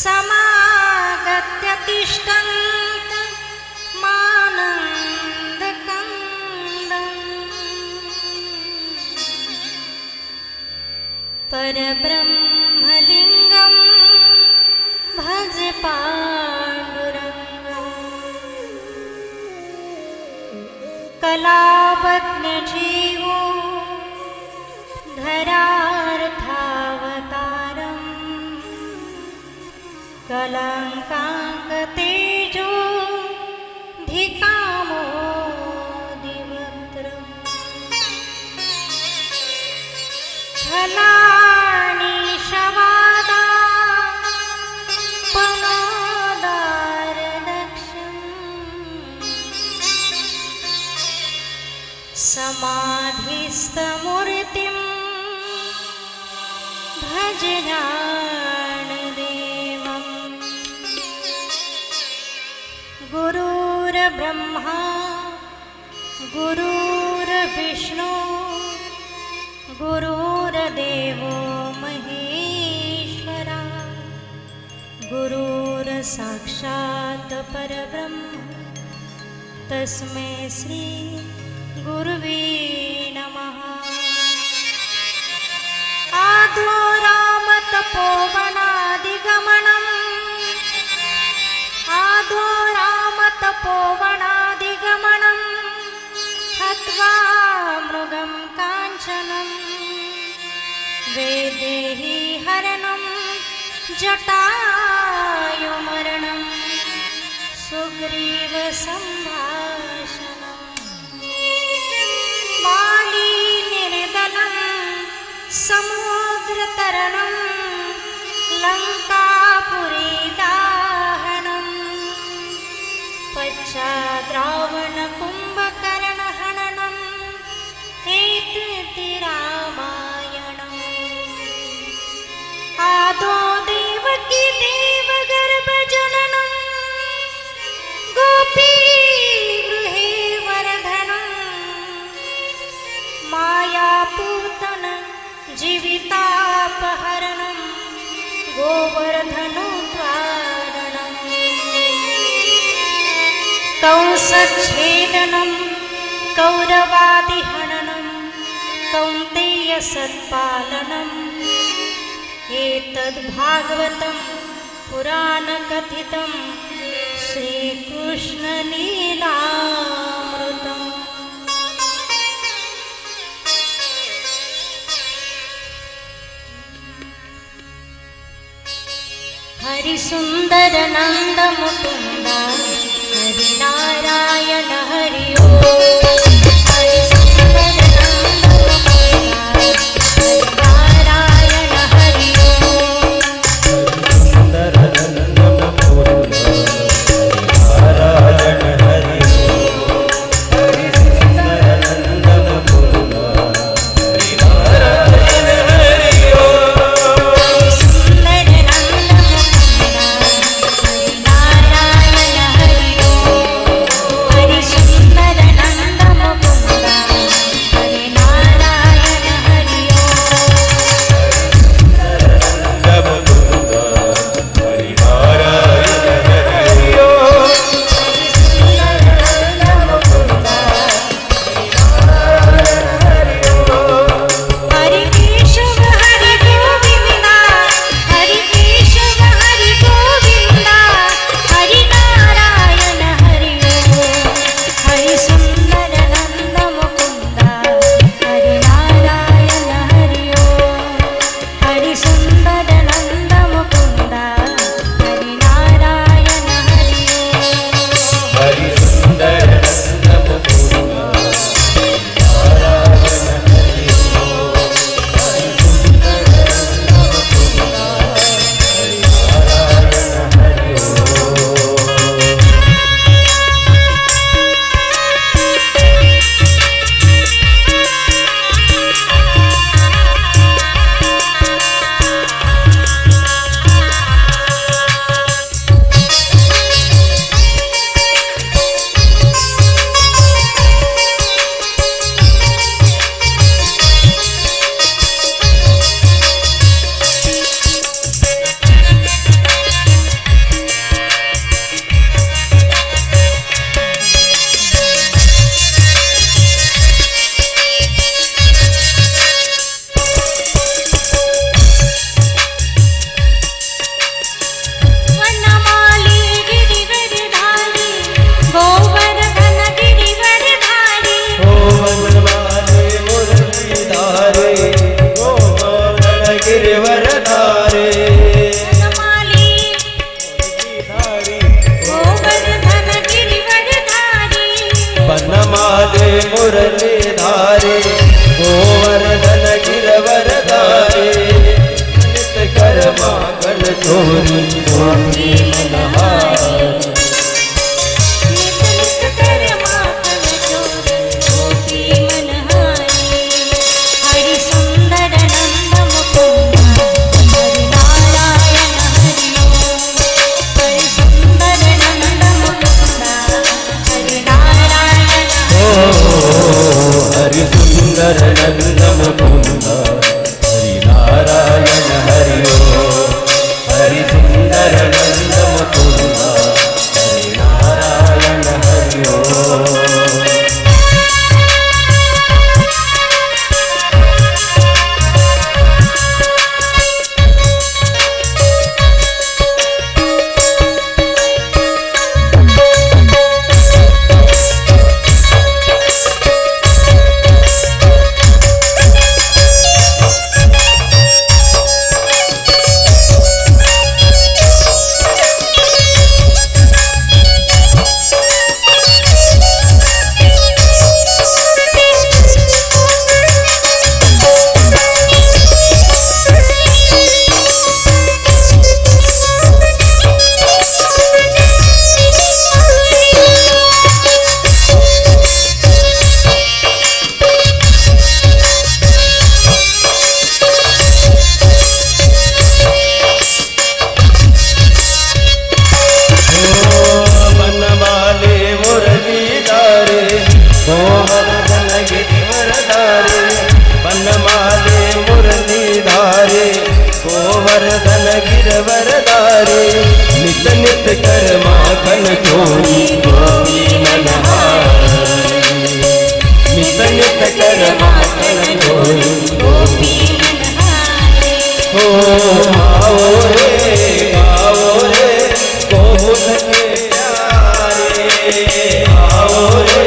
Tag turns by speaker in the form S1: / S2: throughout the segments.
S1: समागत्य तिष्ठन्त मानन्दकन्दम् परब्रह्मलिङ्गं भज पाण्डुरङ्गम् कलावज्ञजीवो धरार्थावतारम् कलङ्काङ्कतेजो धिकामोदिवक्त्रम् छलानिशवादा पनोदारदक्षम् समाधिस्थमूर्तिं भज ज्ञानदेवम् गुरुर्ब्रह्मा गुरुर्विष्णु गुरुर्देवो महेश्वरा गुरुर्साक्षात् परब्रह्म तस्मै श्री गुरुवे नमः। आधोरामतपोवनादिगमनम् आधोरामतपोवनादिगमनम् हत्वा मृगं काञ्चनं वैदेही हरणं जटायुमरणं सुग्रीव सम्भाषणम् मालिनिर्दलं समुद्रतरणं लङ्कापुरीदाहनं पश्चाद्रावणकुम्भकर्णहननम् एतद्धि रामायणम् आदौ देवकी देवगर्भजननं गोपीगृहे वर्धनं मायापूतन जीवितापहरणं गोवर्धनोद्वारणम् कंसच्छेदनं कौरवादिहननं कौन्तेयसत्पालनम् एतद्भागवतं पुराणकथितं श्रीकृष्णलीलामृतम्। हरिसुन्दर नन्द मुकुन्द हरिनारायण हरि ओम। हरिसुन्दर नन्द मुकुन्द हरिनारायण हरि ओम।
S2: सुन्दर नन्द मुकुन्द हरिनारायण हरि ओम। हरिसुन्दर नन्द मुकुन्द हरिनारायण हरि ओम।
S1: हरिसुन्दर नन्द मुकुन्द हरिनारायण
S2: बनमाले मुरलीधारे गोवर्धन गिरवरधारे नित कर्मा गण चोरी गोपी मनहारी
S1: नित नित कर्मा गण चोरी गोपी मनहारी हरि सुंदर नंद मुकुंद हरि नारायण हरि ओम हरि सुंदर नंद मुकुंद हरि नारायण
S2: हरि सुंदर नंद मुकुंद हरि नारायण हरि हरि सुंदर नंद मुकुंद हरि नारायण हरि गोवर्धन गिरवरधारे नित नित कर्मा गण चोरी गोपी मनहारी नित नित कर्मा गण चोरी गोपी मनहारी हो आओ रे गोकुल के प्यारे आओ रे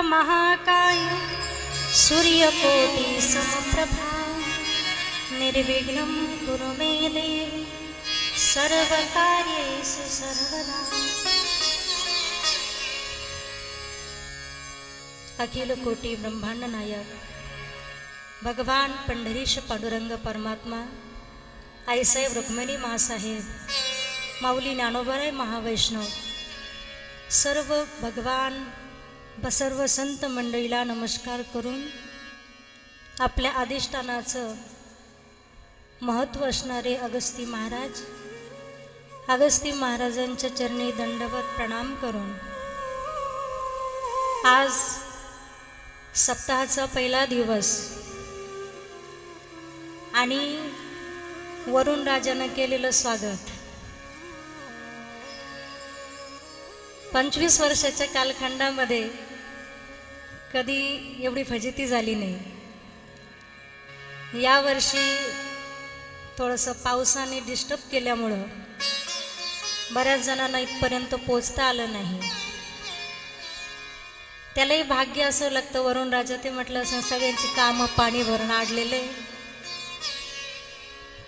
S1: महाकाय सूर्यकोटि समप्रभा निर्विघ्नं कुरु मे देवी सर्वकार्येषु सर्वदा। अखिल कोटि ब्रह्मांड नायक भगवान पंढरीश पांडुरंग परमात्मा आईसाहेब रुक्मिणी मासाहेब माऊली ज्ञानोबराय महावैष्णव सर्व भगवान सर्व संत मंडळीला नमस्कार करून आपल्या अधिष्ठानाचं महत्त्व असणारे अगस्ती महाराजांच्या चरणी दंडवत प्रणाम करून आज सप्ताहाचा पहिला दिवस आणि वरुण राजानं केलेलं स्वागत 25 वर्षाच्या कालखंडामध्ये कधी एवढी फजिती झाली नाही. यावर्षी थोडंसं पावसाने डिस्टर्ब केल्यामुळं बऱ्याच जणांना इथपर्यंत पोचता आलं नाही. त्यालाही भाग्य असं लागतं. वरुण राजा ते म्हटलं असं सगळ्यांची कामं पाणी भरून आडलेले,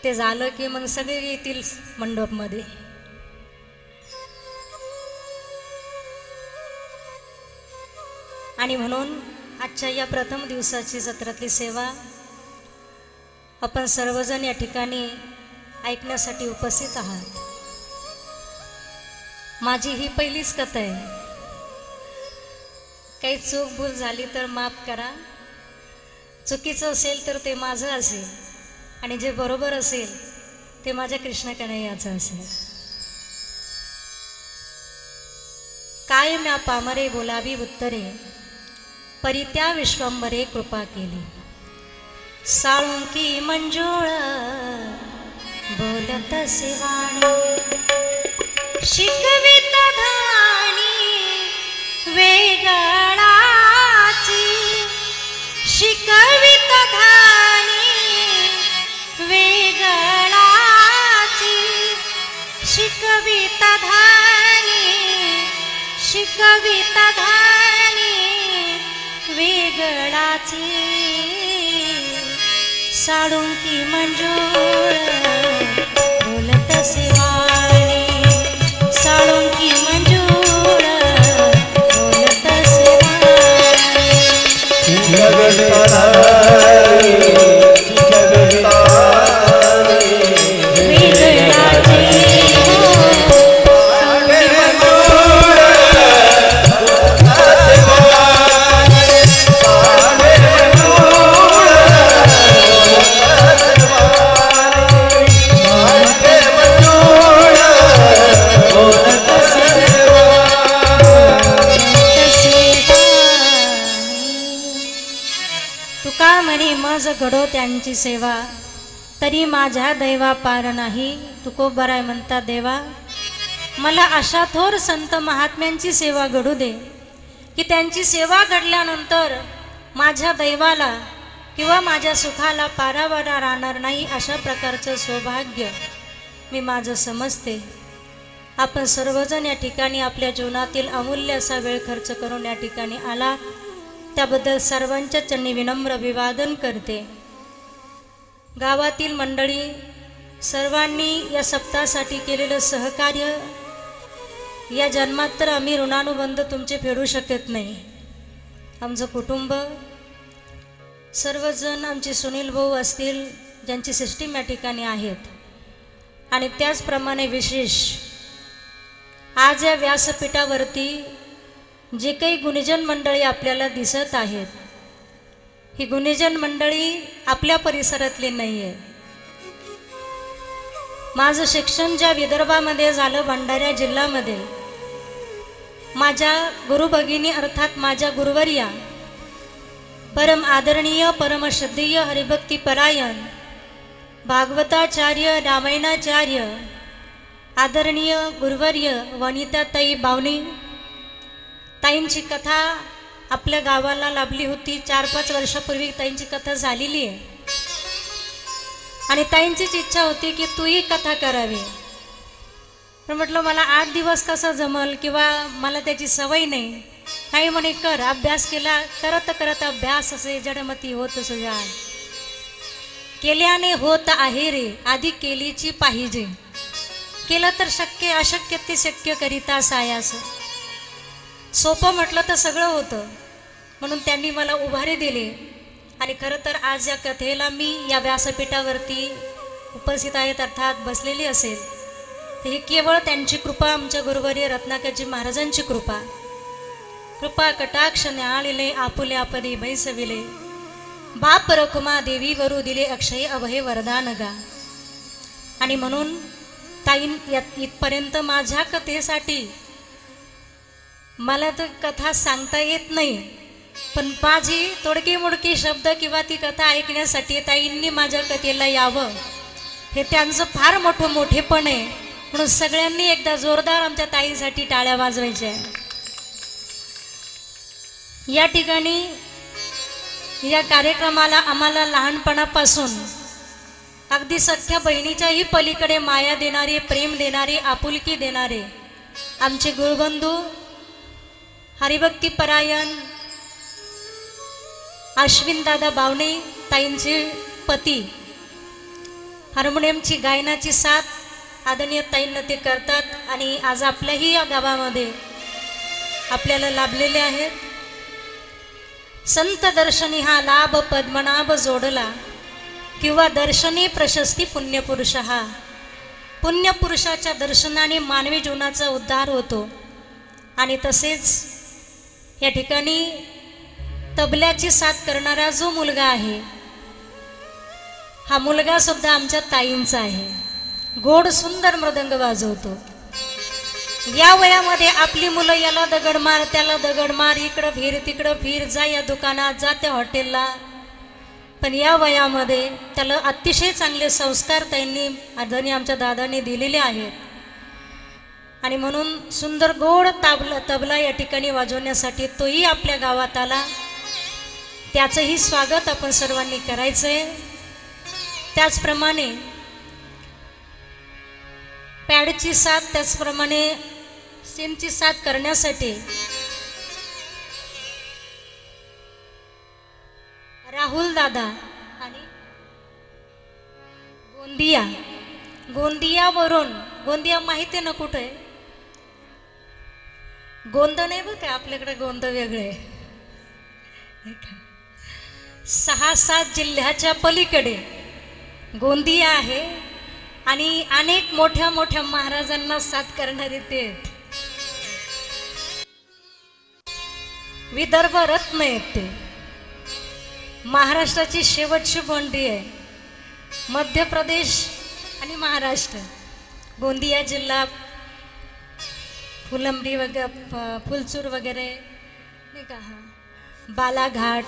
S1: ते झालं की मग सगळे येतील मंडपमध्ये. आणि म्हणून आजच्या या प्रथम दिवसाची जत्रातली सेवा आपण सर्वजण या ठिकाणी ऐकण्यासाठी उपस्थित आहात. माझी ही पहिलीच कथा आहे. काही चूक भूल झाली तर माफ करा. चुकीचं असेल तर ते माझं असेल आणि जे बरोबर असेल ते माझ्या कृष्ण कन्हैयाचं असेल. काय म्या पामरे बोलावी उत्तरे, परित्या विश्वंभरे कृपा केली. साळुंकी मंजुळ बोलत शिवाणी, शिकवित धाणी वेगळाची, शिकवित धाणी वेगळाची, शिकवित धाणी, शिकवित धाणी वेगळाची. साळुंकी मंजुळ बोलत शिवाणी, साळुंकी मंजुळ बोलत शिवाणी. घडो त्यांची सेवा, तरी माझ्या दैवा पार नाही. तुकोबराय म्हणता देवा, मला अशा थोर संत महात्म्यांची सेवा घडू दे की त्यांची सेवा घडल्यानंतर माझ्या दैवाला किंवा माझ्या सुखाला पारावारा राहणार नाही. अशा प्रकारचं सौभाग्य मी माझं समजते. आपण सर्वजण या ठिकाणी आपल्या जीवनातील अमूल्य असा वेळ खर्च करून या ठिकाणी आला, त्याबद्दल सर्वांच्या चरणी विनम्र अभिवादन करते. गावातील मंडळी सर्वांनी या सप्ताहासाठी केलेलं सहकार्य, या जन्मात तर आम्ही ऋणानुबंध तुमचे फेडू शकत नाही. आमचं कुटुंब सर्वजण, आमचे सुनील भाऊ असतील ज्यांची सिस्टीम या ठिकाणी आहेत, आणि त्याचप्रमाणे विशेष आज या व्यासपीठावरती जे काही गुणीजन मंडळी आपल्याला दिसत आहेत, ही गुणीजन मंडळी आपल्या परिसरातली नाही आहे. माझं शिक्षण ज्या विदर्भामध्ये झालं, भंडारा जिल्ह्यामध्ये, माझ्या गुरुभगिनी अर्थात माझ्या गुरुवर्या परम आदरणीय परम श्रद्धेय हरिभक्ती परायण भागवताचार्य रामायणाचार्य आदरणीय गुरुवर्य वनिताताई बावणी ताईंची कथा आपल्या गावाला लाभली होती. 4-5 वर्षापूर्वी ताईंची कथा झालेली आहे, आणि ताईंचीच इच्छा होती की तूही कथा करावी. तर म्हटलं मला 8 दिवस कसं जमल, किंवा मला त्याची सवय नाही. ताई म्हणे कर. अभ्यास केला, करत करत अभ्यास असे जडमती होत सुजाण, केल्याने होत आहे रे आधी केलीची पाहिजे, केलं तर शक्य, अशक्य ते शक्य करिता सायास. सोपं म्हटलं तर सगळं होतं, म्हणून त्यांनी मला उभारी दिली. आणि खरं तर आज या कथेला मी या व्यासपीठावरती उपस्थित आहेत अर्थात बसलेली असेल, तर ही केवळ त्यांची कृपा, आमच्या गुरुवर्य रत्नाकरजी महाराजांची कृपा. कृपा कटाक्ष न्याळिले आपुले आपदी बैसविले, बाप रखुमा देवी वरू दिले अक्षय अभय वरदान गा. आणि म्हणून ताई इथपर्यंत माझ्या कथेसाठी मला तर कथा सांगता येत नाही, पण माझी तोडकी मोडकी शब्द किंवा ती कथा ऐकण्यासाठी ताईंनी माझ्या कथेला यावं, हे त्यांचं फार मोठं मोठेपण आहे. म्हणून सगळ्यांनी एकदा जोरदार आमच्या ताईंसाठी टाळ्या वाजवायच्या. या ठिकाणी या कार्यक्रमाला आम्हाला लहानपणापासून अगदी सख्या बहिणीच्याही पलीकडे माया देणारे, प्रेम देणारे, आपुलकी देणारे आमचे गुरुबंधू हरिभक्तीपरायण अश्विन दादा बावणे ताईंचे पती, हार्मोनियमची गायनाची साथ आदरणीय ताईंना ते करतात आणि आज आपल्याही या गावामध्ये आपल्याला लाभलेले आहेत. संत दर्शनी हा लाभ पद्मनाभ जोडला किंवा दर्शनी प्रशस्ती पुण्यपुरुष. हा पुण्यपुरुषाच्या दर्शनाने मानवी जीवनाचा उद्धार होतो. आणि तसेच या ठिकाणी तबल्याची साथ करणारा जो मुलगा आहे हा मुलगा सुद्धा आमच्या ताईंचा आहे. गोड सुंदर मृदंग वाजवतो. या वयामध्ये आपली मुलं याला दगड मार त्याला दगड मार, इकडं फिर तिकडं फिर, जा या दुकानात जा त्या हॉटेलला, पण या वयामध्ये त्याला अतिशय चांगले संस्कार त्यांनी आदरणीय आमच्या दादांनी दिलेले आहेत. आणि म्हणून सुंदर गोड तबला या ठिकाणी वाजवण्यासाठी तोही आपल्या गावात आला. त्याचंही स्वागत आपण सर्वांनी करायचं आहे. त्याचप्रमाणे पॅडची साथ, त्याचप्रमाणे सेनची साथ करण्यासाठी राहुल दादा आणि गोंदियावरून, गोंदिया माहिती आहे ना कुठे आहे? गोंद नाही बघ काय, आपल्याकडे गोंद वेगळे. 6-7 जिल्ह्याच्या पलीकडे गोंदिया आहे आणि अनेक मोठ्या मोठ्या महाराजांना साथ करणारे ते विदर्भ रत्न आहेत. ते महाराष्ट्राची शेवटची बोंडी आहे. मध्य प्रदेश आणि महाराष्ट्र, गोंदिया जिल्हा, फुलंब्री वगैरे, फुलचूर वगैरे नाही का, बालाघाट,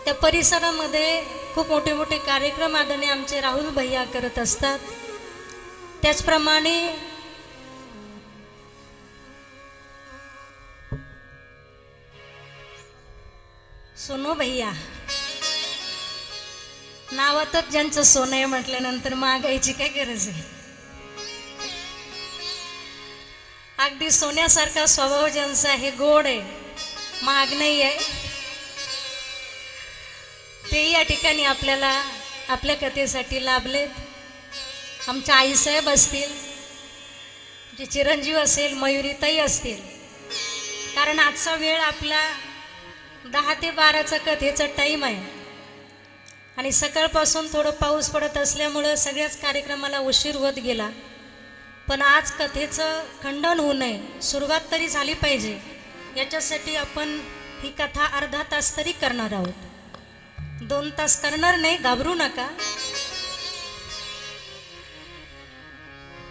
S1: त्या परिसरामध्ये खूप मोठे मोठे कार्यक्रम आदरणीय आमचे राहुल भैया करत असतात. त्याचप्रमाणे सोनू भैया, नावातच ज्यांचं सोनं आहे म्हटल्यानंतर मागायची काय गरज आहे. अगदी सोन्यासारखा स्वभाव ज्यांचा आहे, गोड आहे, महाग नाही आहे, ते या ठिकाणी आपल्याला आपल्या कथेसाठी लाभलेत. आमच्या आईसाहेब असतील, जे चिरंजीव असेल, मयुरीताई असतील. कारण आजचा वेळ आपला 10 ते 12चा कथेचा टाईम आहे आणि सकाळपासून थोडं पाऊस पडत असल्यामुळं सगळ्याच कार्यक्रमाला उशीर होत गेला. पण आज कथेचं खंडन होऊ नये, सुरुवात तरी झाली पाहिजे, याच्यासाठी आपण ही कथा अर्धा तास तरी करणार आहोत. 2 तास करणार नाही, घाबरू नका.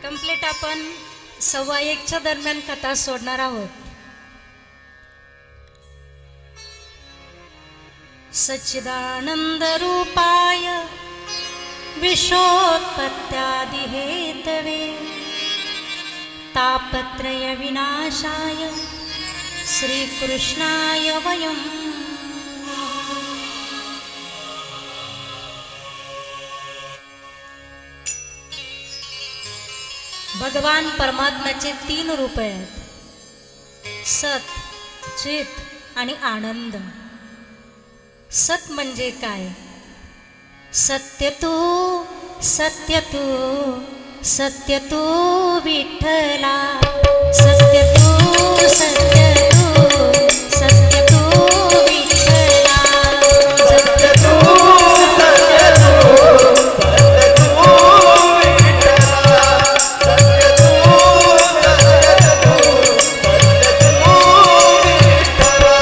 S1: कंप्लीट आपण 1:15च्या दरम्यान कथा सोडणार आहोत. सच्चिदानंद रूपाय विश्वोत्पत्त्यादि हेतवे तापत्रय विनाशाय श्रीकृष्णाय वयम्. भगवान परमात्म्याचे 3 रूप आहेत, सत, चित आणि आनंद. सत म्हणजे काय? सत्य तू, सत्य तू, सत्य तू विठ्ठला, सत्य तू, सत्य तू, सत्य तू विठ्ठला, सत्य तू, सत्य तू, सत्य तू विठ्ठला, सत्य तू, सत्य तू, सत्य तू विठ्ठला.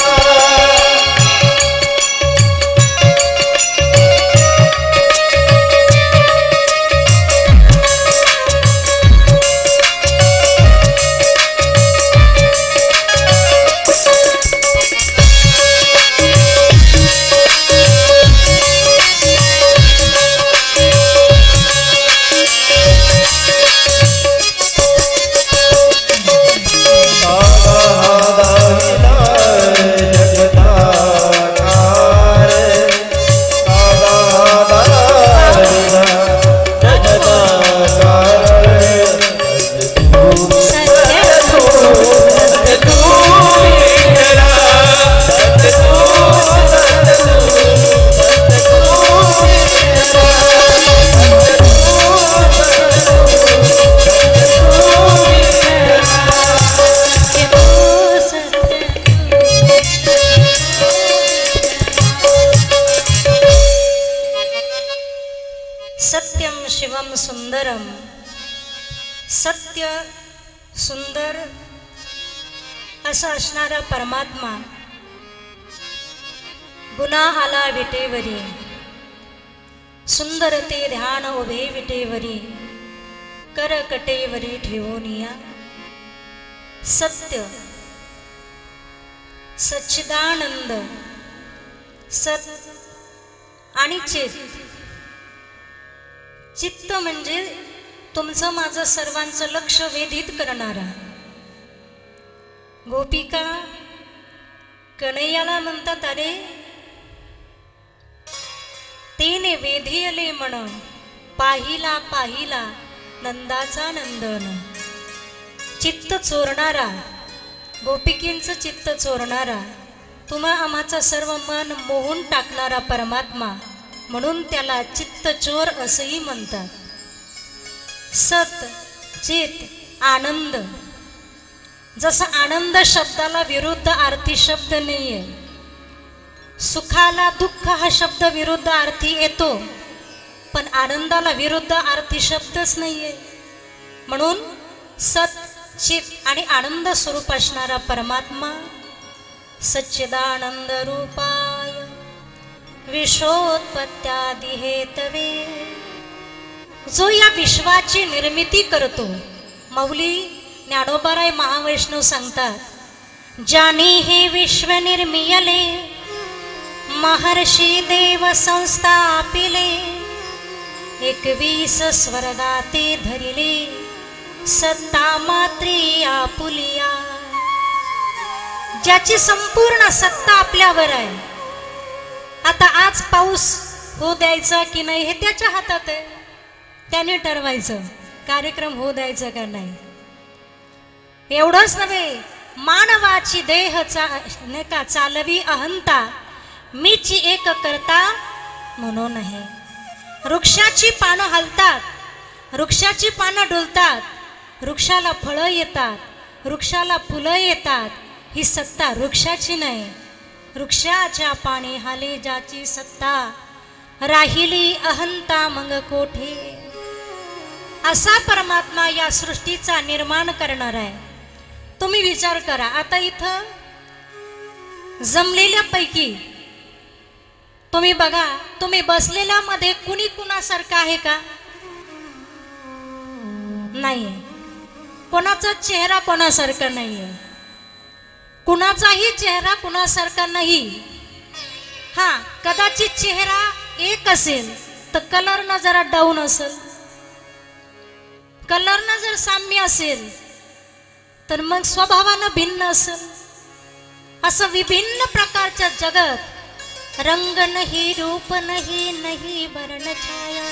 S1: सत्य सुंदर असा असणारा परमात्मा गुन्हा आला विटेवरी, सुंदर ते ध्यान उभे विटेवरी, कर कटेवरी ठेवूनिया. सत्य सच्चिदानंद सत आणि चित. चित्त म्हणजे तुमचं माझं सर्वांचं लक्ष वेधित करणारा. गोपिका कन्हैयाला म्हणतात, अरे तेने वेधियले म्हण, पाहिला पाहिला नंदाचा नंदन. चित्त चोरणारा, गोपिकेंचं चित्त चोरणारा, तुम्हा आम्हाचा सर्व मन मोहून टाकणारा परमात्मा, म्हणून त्याला चित्त चोर असंही म्हणतात. सत चित आनंद. जसं आनंद शब्दाला विरुद्ध अर्थी शब्द नाहीये, सुखाला दुःख हा शब्द विरुद्ध अर्थी येतो, पण आनंदाला विरुद्ध अर्थी शब्दच नाहीये. म्हणून सत चित आणि आनंद स्वरूप असणारा परमात्मा सच्चिदानंद रूपाय विश्वोत्पत्त्यादि हेतवे, जो या विश्वाची निर्मिती करतो. मौली ज्ञानोबाराय महावैष्णव सांगतात, जानी हे विश्व निर्मियले, महर्षी देव संस्थापिले, 21 स्वर्गाते धरिले, सत्ता मात्री आपुलिया. ज्याची संपूर्ण सत्ता आपल्यावर आहे. आता आज पाऊस हो द्यायचा की नाही हे त्याच्या हातात आहे, त्याने ठरवायचं कार्यक्रम हो द्यायचा का नाही. एवढंच नव्हे, मानवाची देह नाही का चालवी अहंता, मीची एक करता म्हणून आहे. वृक्षाची पानं हलतात, वृक्षाची पानं डुलतात, वृक्षाला फळं येतात, वृक्षाला फुलं येतात. ही सत्ता वृक्षाची नाही. वृक्षाच्या पाणी हाले ज्याची सत्ता, राहिली अहंता मग कोठे. असा परमात्मा या सृष्टीचा निर्माण करणार आहे. तुम्ही विचार करा, आता इथं जमलेल्या पैकी तुम्ही बघा, तुम्ही बसलेल्या मध्ये कुणी कुणासारखं आहे का? नाही. कोणाचा चेहरा कोणासारखा नाहीये, कुणाचाही चेहरा कुणासारखा नाही. हा, कदाचित चेहरा एक असेल तर कलरनं जरा डाऊन असेल, कलरनं जर साम्य असेल तर मग स्वभावानं भिन्न असेल. असं विभिन्न प्रकारच्या जगत, रंग नाही रूप नाही नाही वर्ण छाया,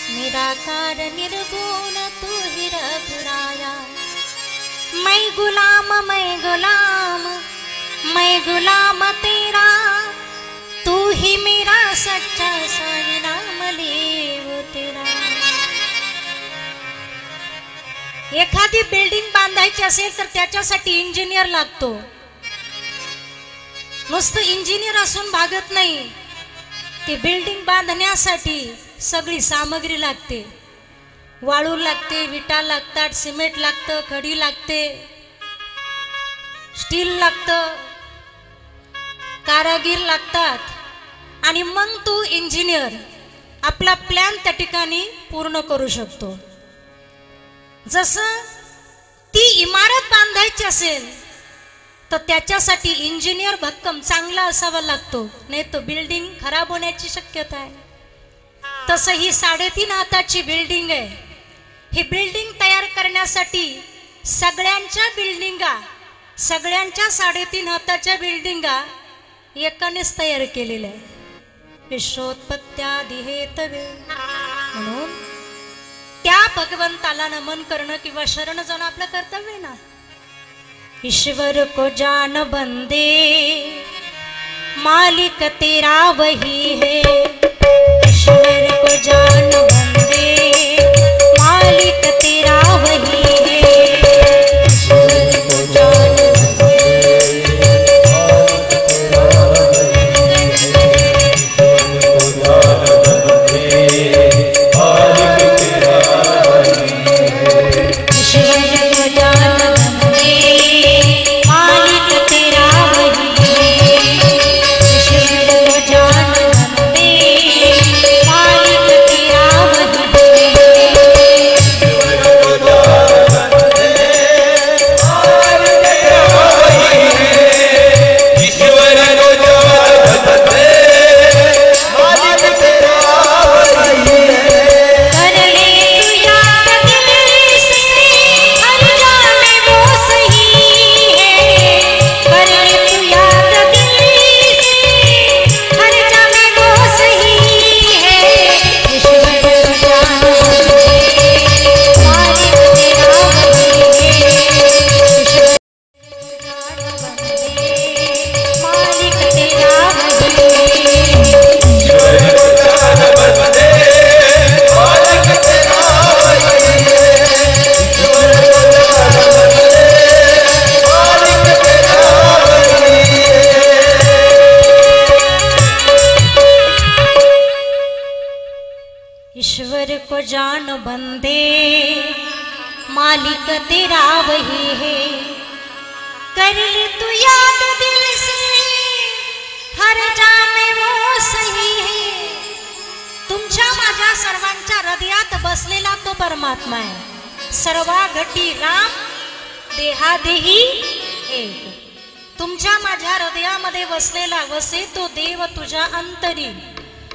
S1: निराकार निर्गुण तू ही रघुराया. मैं गुलाम मैं गुलाम मैं गुलाम तेरा, तू ही मेरा सच्चा साई नाम ले वो तेरा. एखादी बिल्डिंग बांधायची असेल तर त्याच्यासाठी इंजिनियर लागतो. नुसतं इंजिनियर असून भागत नाही. ती बिल्डिंग बांधण्यासाठी सगळी सामग्री लागते. वाळू लागते, विटा लागतात, सिमेंट लागतं, खडी लागते, स्टील लागतं, कारागीर लागतात. आणि मग तो इंजिनियर आपला प्लॅन त्या ठिकाणी पूर्ण करू शकतो. जसं ती इमारत बांधायची असेल तर त्याच्यासाठी इंजिनियर भक्कम चांगला असावा लागतो, नाही तर बिल्डिंग खराब होण्याची शक्यता आहे. तसं ही 3.5 हाताची बिल्डिंग आहे. ही बिल्डिंग तयार करण्यासाठी सगळ्यांच्या 3.5 हाताच्या बिल्डिंगा एकानेच तयार केलेल्या आहे. विश्वोत्पत्त्यादि हेतवे. म्हणून त्या भगवंताला नमन करणं किंवा शरण जाणं आपलं कर्तव्य आहे ना. ईश्वर को जान बंदे, मालिक तेरा वही है. ईश्वर को जान बंदे, मालिक तेरा वही है. ईश्वर को जान को जान बंदे मालिक तेरा वही है। कर ले तू याद दिल से हर जामे वो सही है। तुमच्या माझ्या सर्वांच्या हृदयात बसलेला तो परमात्मा आहे। सर्वा घटी राम देहादेही एक। तुमच्या माझ्या हृदयामध्ये बसलेला वसे तो देव तुझ्या अंतरी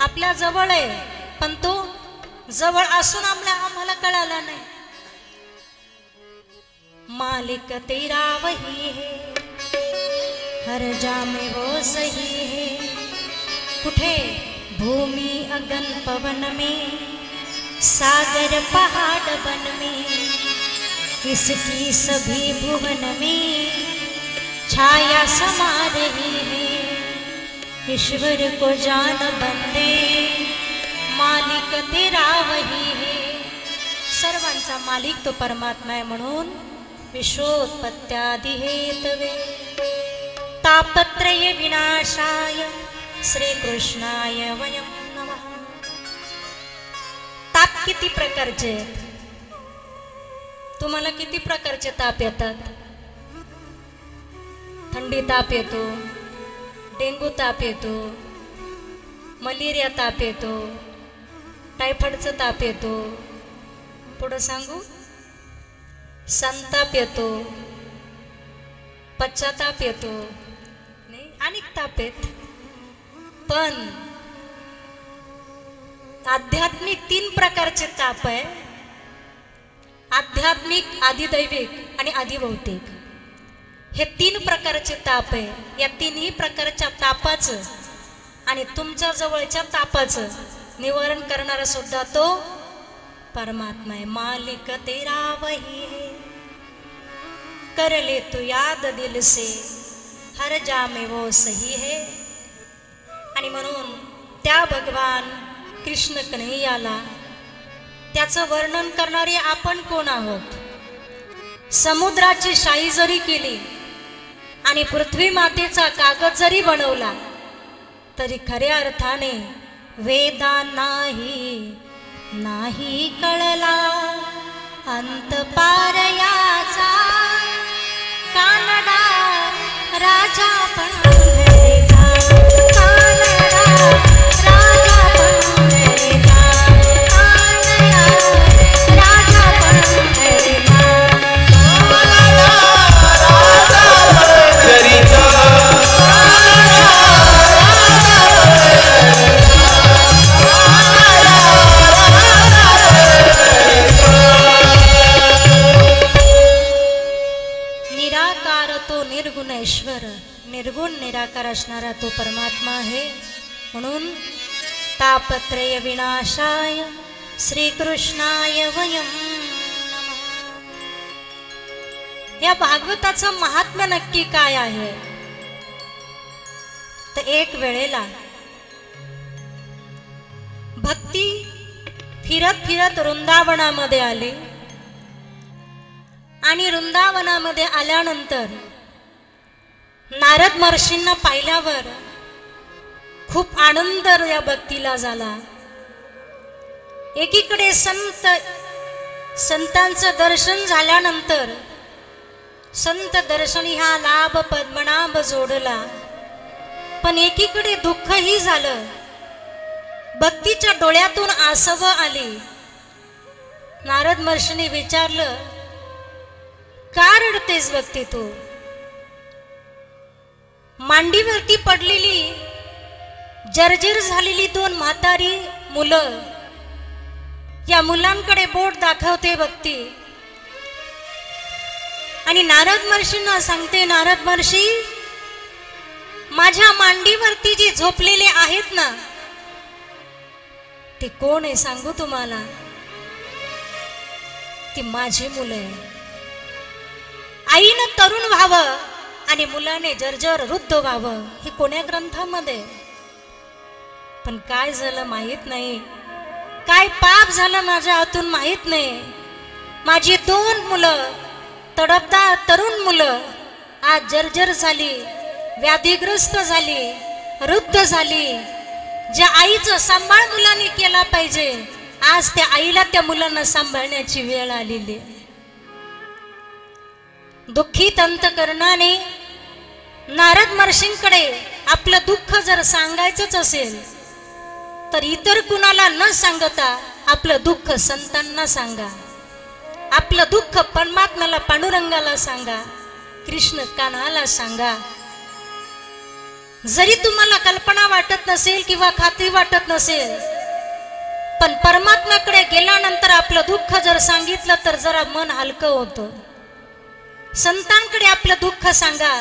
S1: आपल्या जवळ आहे, पण तो जवळ असून आम्हाला कळाला नाही। मालिक तेरा वही है हर जामे वो सही है। कुठे भूमि अगन पवन में सागर पहाड़ बन में इसकी सभी भुवन में छाया समा रही है। ईश्वर को जान बंदे मालिक तेरा वही है। सर्वांचा मालिक तो परमात्मा आहे म्हणून विश्वोत्पत्त्यादि हेतवे तापत्रय विनाशाय श्रीकृष्णाय वयं नमः। ताप किती प्रकारचे आहेत? तुम्हाला किती प्रकारचे ताप येतात? थंडी ताप येतो, डेंगू ताप येतो, मलेरिया ताप येतो, टायफॉइडचा ताप येतो, पुढं सांगू संताप येतो, पश्चाताप येतो, नाही अनेक ताप आहेत। पण आध्यात्मिक 3 प्रकारचे ताप आहे। आध्यात्मिक, आदिदैविक आणि आदिभौतिक हे 3 प्रकारचे ताप आहे। या 3ही प्रकारच्या तापाचं आणि तुमच्या जवळच्या तापाचं निवारण करणारा सुद्धा तो परमात्मा है। मालिक तेरा वही है कर ले तू याद दिल से हर जामे वो सही है। आणि म्हणून त्या भगवान कृष्ण कन्हैयाला त्याचं वर्णन करणारे आपण कोण आहोत? समुद्राची शाई जरी केली आणि पृथ्वी मातेचा कागद जरी बनवला तरी खऱ्या अर्थाने वेदा नाही कळला अंत पार याचा। कानडा राजा पंढरीचा, कानडा राजा पंढरीचा, कानडा राजा पंढरीचा, निर्गुणेश्वर निर्गुण निराकार असणारा तो परमात्मा आहे। म्हणून तापत्रय विनाशाय श्रीकृष्णाय वयं नमः। या भागवताचं महात्म्य नक्की काय आहे? तर एक वेळेला भक्ती फिरत फिरत वृंदावनामध्ये आली आणि वृंदावनामध्ये आल्यानंतर नारद महर्षींना पाहिल्यावर खूप आनंद या भक्तीला झाला। एकीकडे संतांचं दर्शन झाल्यानंतर संत दर्शन ह्या लाभ पद्मनाभ जोडला, पण एकीकडे दुःखही झालं। भक्तीच्या डोळ्यातून आसव आली। नारद महर्षींनी विचारलं, का रडतेस भक्ती तू? मांडीवरती पडलेली जर्जर झालेली 2 म्हातारी मुलं, या मुलांकडे बोट दाखवते भक्ती आणि नारद महर्षींना सांगते, नारद महर्षी माझ्या मांडीवरती जे झोपलेले आहेत ना ते कोण आहे सांगू तुम्हाला? ती माझी मुलं आहे। आईनं तरुण व्हावं आणि मुलाने जर्जर वृद्ध व्हावं हे कोण्या ग्रंथामध्ये? पण काय झालं माहित नाही, काय पाप झालं माझ्या हातून माहित नाही। माझी 2 मुलं तडपदार तरुण मुलं आज जर्जर झाली, व्याधीग्रस्त झाली, वृद्ध झाली। ज्या आईचं सांभाळ मुलांनी केला पाहिजे आज त्या आईला त्या मुलांना सांभाळण्याची वेळ आलेली आहे. दुःखित अंतकरणाने नारद महर्षींकडे आपलं दुःख जर सांगायचंच असेल तर इतर कुणाला न सांगता आपलं दुःख संतांना सांगा. आपलं दुःख परमात्म्याला पांडुरंगाला सांगा, कृष्ण कान्हाला सांगा. जरी तुम्हाला कल्पना वाटत नसेल किंवा खात्री वाटत नसेल, पण परमात्म्याकडे गेल्यानंतर आपलं दुःख जर सांगितलं तर जरा मन हलकं होतं. संतांकडे आपलं दुःख सांगा,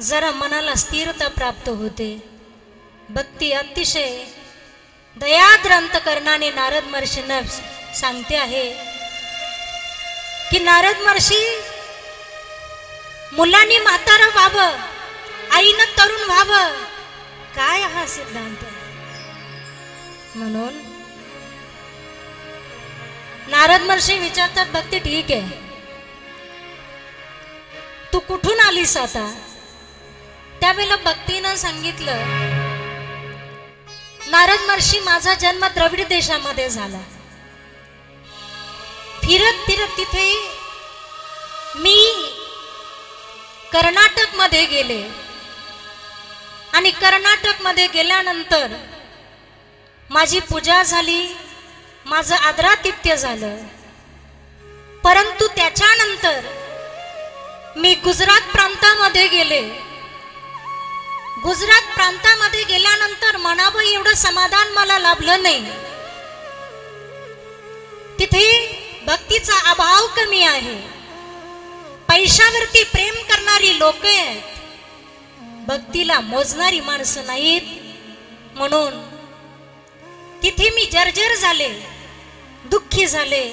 S1: जरा मनाला स्थिरता प्राप्त होते. भक्ती अतिशय दयाद्र अंतकरणाने नारद महर्षींना सांगते आहे की नारद महर्षी, मुलांनी म्हातारं व्हावं, आईनं तरुण व्हावं, काय हा सिद्धांत. म्हणून नारद महर्षी विचारतात, भक्ती ठीक आहे, तू कुठून आलीस आता. त्यावेळेला भक्तीनं सांगितलं, नारद महर्षी, माझा जन्म द्रविड देशामध्ये झाला. फिरत फिरत तिथे मी कर्नाटक मध्ये गेले आणि कर्नाटक मध्ये गेल्यानंतर माझी पूजा झाली, माझं आदरातिथ्य झालं. परंतु त्याच्यानंतर मी गुजरात प्रांतामध्ये गेले. गुजरात प्रांतामध्ये गेल्यानंतर मनावर एवढं समाधान मला लाभलं नाही. तिथे भक्तीचा अभाव कमी आहे. पैशावरती प्रेम करणारी लोक आहेत, भक्तीला मोजणारी माणसं नाहीत. म्हणून तिथे मी जर्जर झाले, दुःखी झाले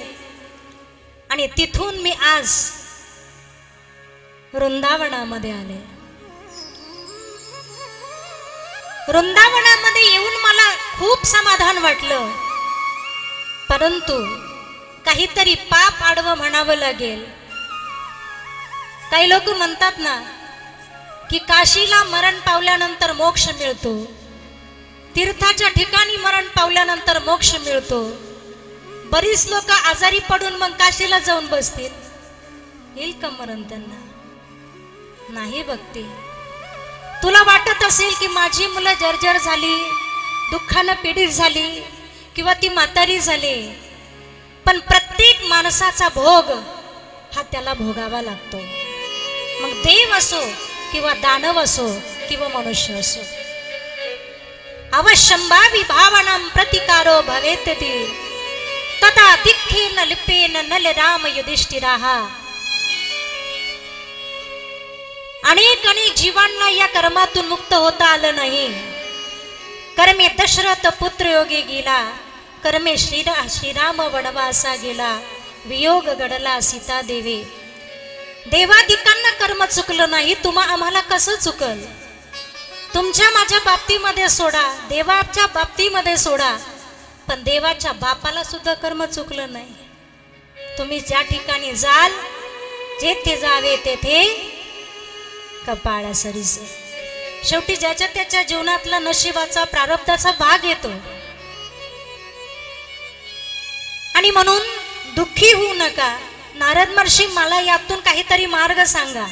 S1: आणि तिथून मी आज वृंदावनामध्ये आले. वृंदावनामध्ये येऊन मला खूप समाधान वाटलं, परंतु काहीतरी पाप आडवं म्हणावं लागेल. काही लोक म्हणतात ना की काशीला मरण पावल्यानंतर मोक्ष मिळतो, तीर्थाच्या ठिकाणी मरण पावल्यानंतर मोक्ष मिळतो. बरीच लोक आजारी पडून मग काशीला जाऊन बसतील, येईल का मरण त्यांना? नाही. भक्ती, तुला वाटत असेल की माझी मुलं जर्जर झाली, दुःखानं पीडित झाली किंवा ती म्हातारी झाली, पण प्रत्येक माणसाचा भोग हा त्याला भोगावा लागतो. मग देव असो किंवा दानव असो किंवा मनुष्य असो. अवश्यंभावी भावनां प्रतिकारो भवेत्यति तथा दिक्खेन लिपेन नल राम युधिष्ठिराः. अनेक जीवांना या कर्मातून मुक्त होता आलं नाही. कर्मे दशरथ पुत्र योगी गेला, कर्मे श्रीराम वनवासा गेला, वियोग घडला सीता देवी. देवादिकांना कर्म चुकलं नाही, तुम्हा आम्हाला कसं चुकल? तुमच्या माझ्या बाबतीमध्ये सोडा, देवाच्या बाबतीमध्ये सोडा, पण देवाच्या बापाला सुद्धा कर्म चुकलं नाही. तुम्ही ज्या ठिकाणी जाल, जेथे जावे तेथे कपाळा सरीसे. शेवटी ज्याच्या त्याच्या जीवनातला नशिबाचा प्रारब्धाचा भाग येतो. आणि म्हणून दुःखी होऊ नका. नारद महर्षी, मला यातून काहीतरी मार्ग सांगा.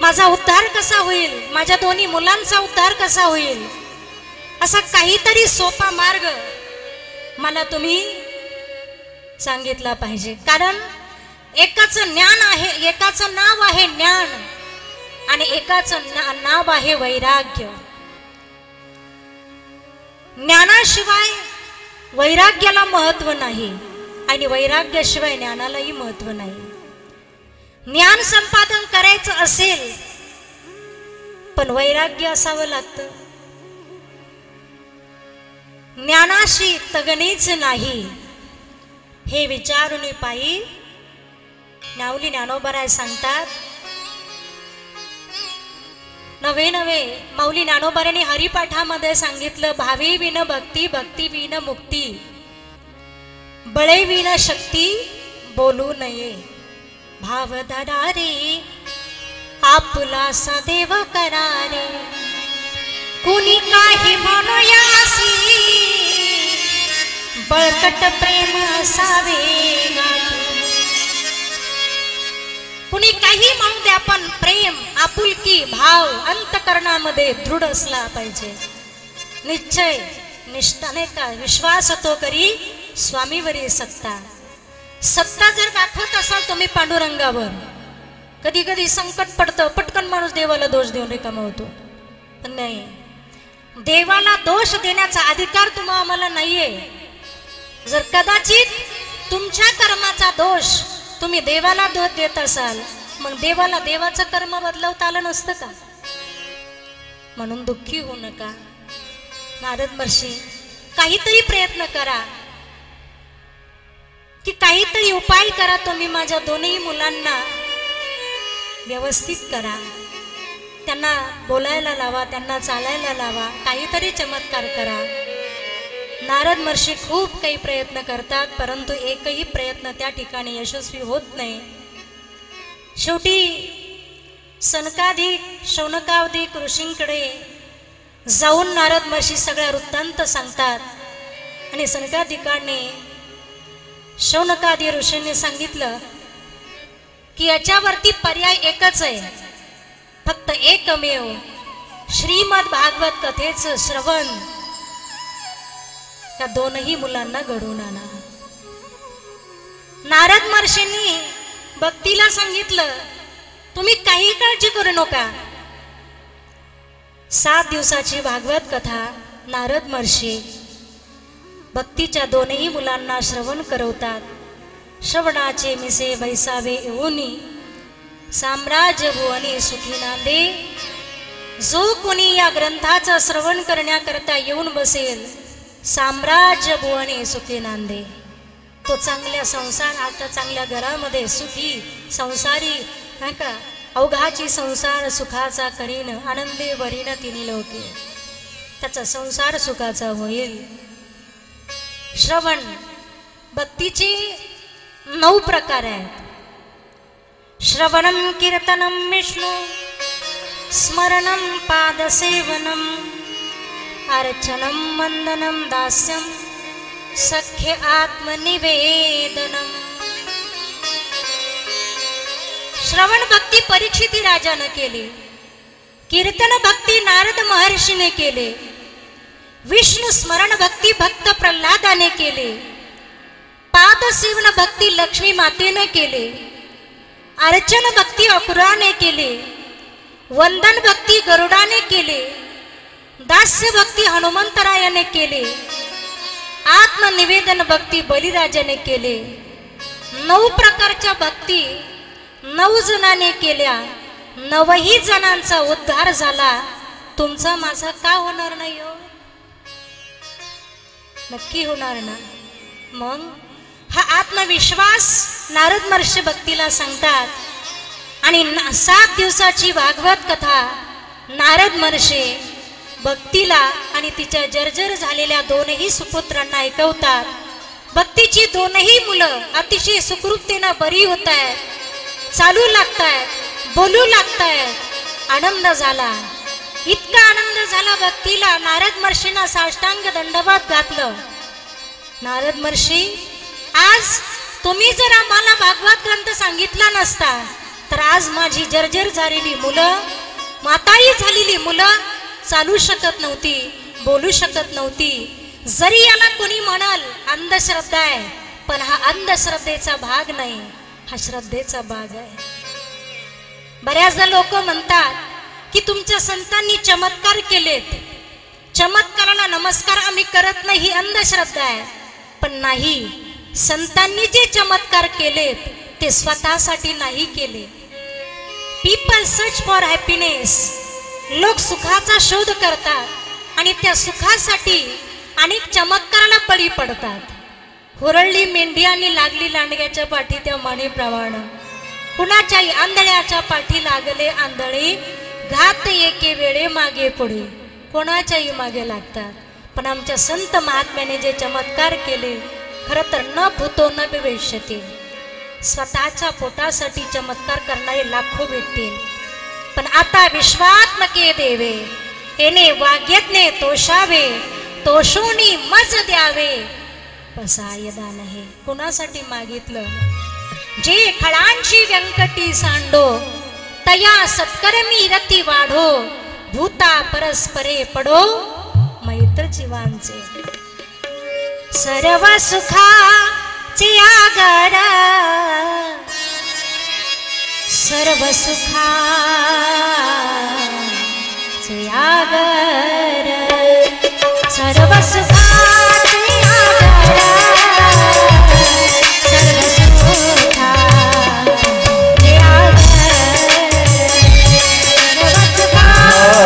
S1: माझा उद्धार कसा होईल, माझ्या दोन्ही मुलांचा उद्धार कसा होईल, असा काहीतरी सोपा मार्ग मला तुम्ही सांगितला पाहिजे. कारण एकाचं ज्ञान आहे, एकाचं नाव आहे ज्ञान आणि एकाचं नाव आहे वैराग्य. ज्ञानाशिवाय वैराग्याला महत्व नाही आणि वैराग्याशिवाय ज्ञानालाही महत्व नाही. ज्ञान संपादन करायचं असेल पण वैराग्य असावं लागतं. ज्ञानाशी तगणीच नाही हे विचारून पायी माऊली ज्ञानोबराय सांगतात. नवे माऊली ज्ञानोबरांनी हरिपाठामध्ये सांगितलं, भावी विन भक्ती, भक्ती विन मुक्ती, बळे विन शक्ती बोलू नये. भाव धरारे आपुला सदैव करारे, कुणी काही म्हणूयासी बळकट प्रेम असावे गाठी. कुणी काही म्हणू द्या पण प्रेम आपुलकी भाव अंतकरणामध्ये दृढ असला पाहिजे. निश्चय निष्ठाने का विश्वास तो करी स्वामीवरी सत्ता. सत्ता जर दाखवत असाल तुम्ही पांडुरंगावर, कधी कधी संकट पडतं, पटकन माणूस देवाला दोष देऊन रिकामा होतो. पण नाही, देवाला दोष देण्याचा अधिकार तुम्हाला आम्हाला नाहीये. जर कदाचित तुमच्या कर्माचा दोष तुम्ही देवाला दोष देत असाल, मग देवाला देवाचं कर्म बदलवता आलं नसतं का? म्हणून दुःखी होऊ नका. नारद महर्षी काहीतरी प्रयत्न करा, की काहीतरी उपाय करा. तुम्ही माझ्या दोन्ही मुलांना व्यवस्थित करा, त्यांना बोलायला लावा, त्यांना चालायला लावा, काहीतरी चमत्कार करा. नारद महर्षी खूप काही प्रयत्न करतात, परंतु एकही प्रयत्न त्या ठिकाणी यशस्वी होत नाही. शेवटी सनकाधिक शौनकाधिक ऋषींकडे जाऊन नारद महर्षी सगळ्या वृत्तांत सांगतात. आणि सनकाधिकाने शौनकादी ऋषींनी सांगितलं की याच्यावरती पर्याय एकच आहे, फक्त एकमेव श्रीमद भागवत कथेचं श्रवण या दोनही मुलांना घडवून आणा. नारद महर्षींनी भक्तीला सांगितलं, तुम्ही काही काळजी करू नका. 7 दिवसाची भागवत कथा नारद महर्षी भक्तीच्या दोनही मुलांना श्रवण करवतात. श्रवणाचे मिसे बैसावे येऊनी साम्राज्य भुवनी सुखी नांदे. जो कोणी या ग्रंथाचं श्रवण करण्याकरता येऊन बसेल, साम्राज्य भुवनी सुखी नांदे. तो चांगल्या संसार, आता चांगल्या घरामध्ये सुखी संसारी नाही का, अवघाची संसार सुखाचा करीन, आनंदे वरीन तिन्ही लोके. त्याचा संसार सुखाचा होईल. श्रवण भक्तीचे 9 प्रकार आहेत. श्रवणम कीर्तनम विष्णु स्मरणम पादसेवनम अर्चनम वंदनम दास्यम सख्य आत्मनिवेदनम. श्रवण भक्ती परीक्षिती राजाने केली, कीर्तन भक्ती नारद महर्षीने केले, विष्णू स्मरण भक्ती भक्त प्रल्हादाने केले, पादसेवन भक्ती लक्ष्मी मातेने केले, अर्चन भक्ती अकुराने केले, वंदन भक्ती गरुडाने केले, दास्य भक्ती हनुमंतरायाने केले, आत्मनिवेदन भक्ती बलिराजाने केले. 9 प्रकारच्या भक्ती 9 जणांनी केल्या. 9ही जणांचा उद्धार झाला. तुमचा माझा का होणार नाही हो? नक्की होणार ना. मग हा आत्मविश्वास नारद महर्षी भक्तीला सांगतात. आणि 7 दिवसाची भागवत कथा नारद महर्षी भक्तीला आणि तिच्या जर्जर झालेल्या 2ही सुपुत्रांना ऐकवतात. भक्तीची 2ही मुलं अतिशय सुखरूपतेने बरी होत आहेत, चालू लागतायत, बोलू लागतायत. आनंद झाला, इतका आनंद झाला भक्तीला. नारद महर्षींना साष्टांग दंडवत घातलं. नारद महर्षी, आज तुम्ही जर आम्हाला भागवत ग्रंथ सांगितला नसता तर आज माझी जर्जर झालेली मुलं, म्हातारी झालेली मुलं चालू शकत नव्हती, बोलू शकत नव्हती. जरी याला कोणी म्हणाल अंधश्रद्धा आहे, पण हा अंधश्रद्धेचा भाग नाही, हा श्रद्धेचा भाग आहे. बऱ्याचदा लोक म्हणतात की तुमच्या संतांनी चमत्कार केलेत, चमत्काराला नमस्कार आम्ही करत नाही, ही अंधश्रद्धा आहे. पण नाही, संतांनी जे चमत्कार केलेत ते स्वतःसाठी नाही केले. People search for happiness. लोक सुखाचा शोध करतात आणि त्या सुखासाठी अनेक चमत्काराला बळी पडतात. हुरळली मेंढी आणि लागली लांडग्याच्या पाठी त्या मणीप्रमाणे. कुणाच्याही आंधळ्याच्या पाठी लागले आंधळे, घात एके वेळे मागे पुढे. कोणाच्याही मागे लागतात. पण आमच्या संत महात्म्याने जे चमत्कार केले, खरं तर न भूतो न भविष्यती. स्वतःच्या पोटासाठी चमत्कार करणारे लाखो भेटतील. पण आता विश्वात्मके देवे येणे वाग्यज्ञे तोषावे, तोषोनी मज द्यावे. पसायदान आहे. कोणासाठी मागितलं? जे खळांची व्यंकटी सांडो तया सत्कर्मी रती वाढो भूता परस्परे पडो मैत्र जीवांचे. सर्व सुखाचे आगर सर्व सुखाचे आगर सर्व सुखाचे आगर सर्व सुखाचे आगर सर्व सुखाचे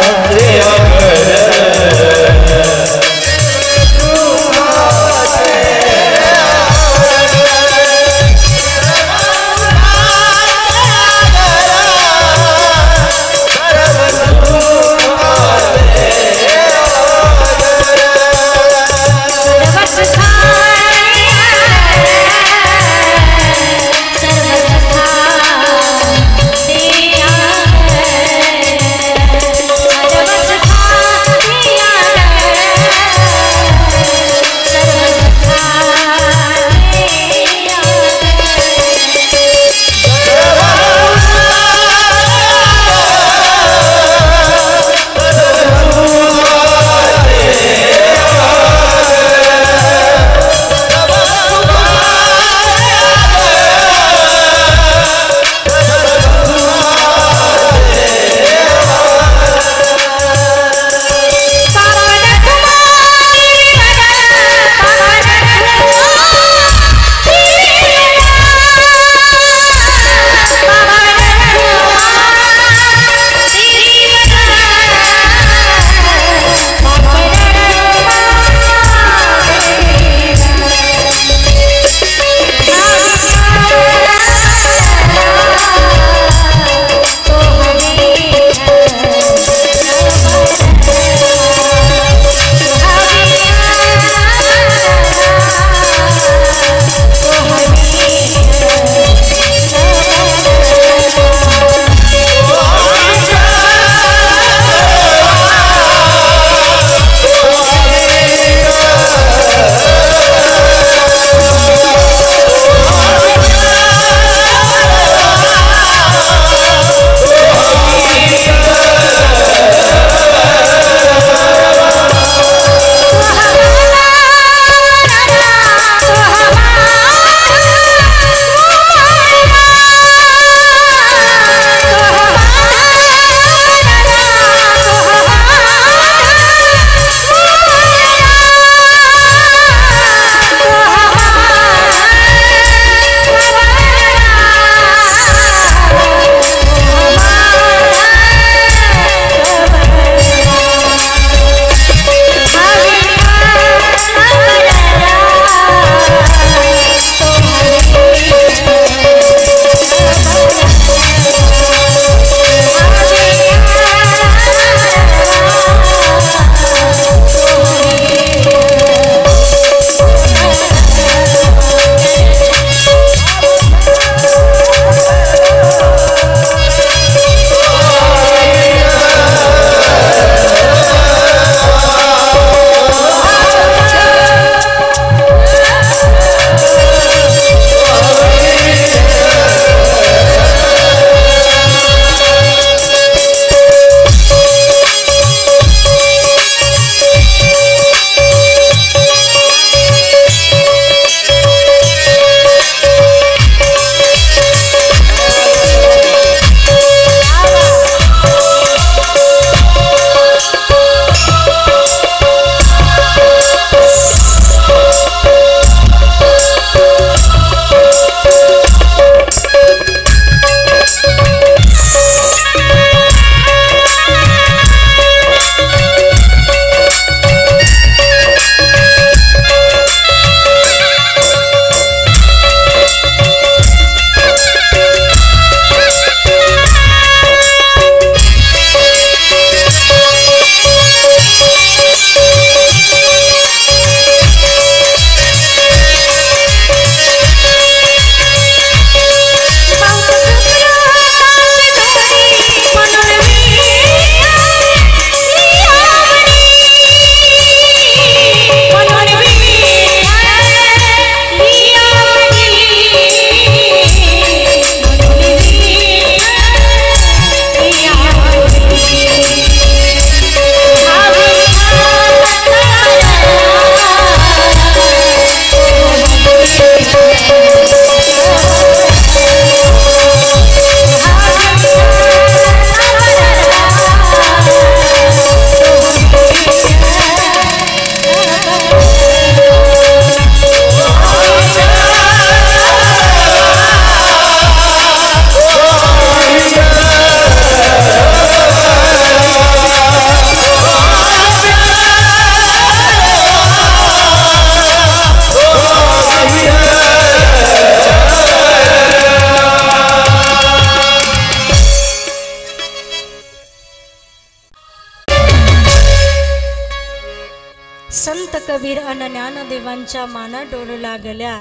S1: संत कबीर अन ज्ञानदेवांच्या माना डोलू लागल्या,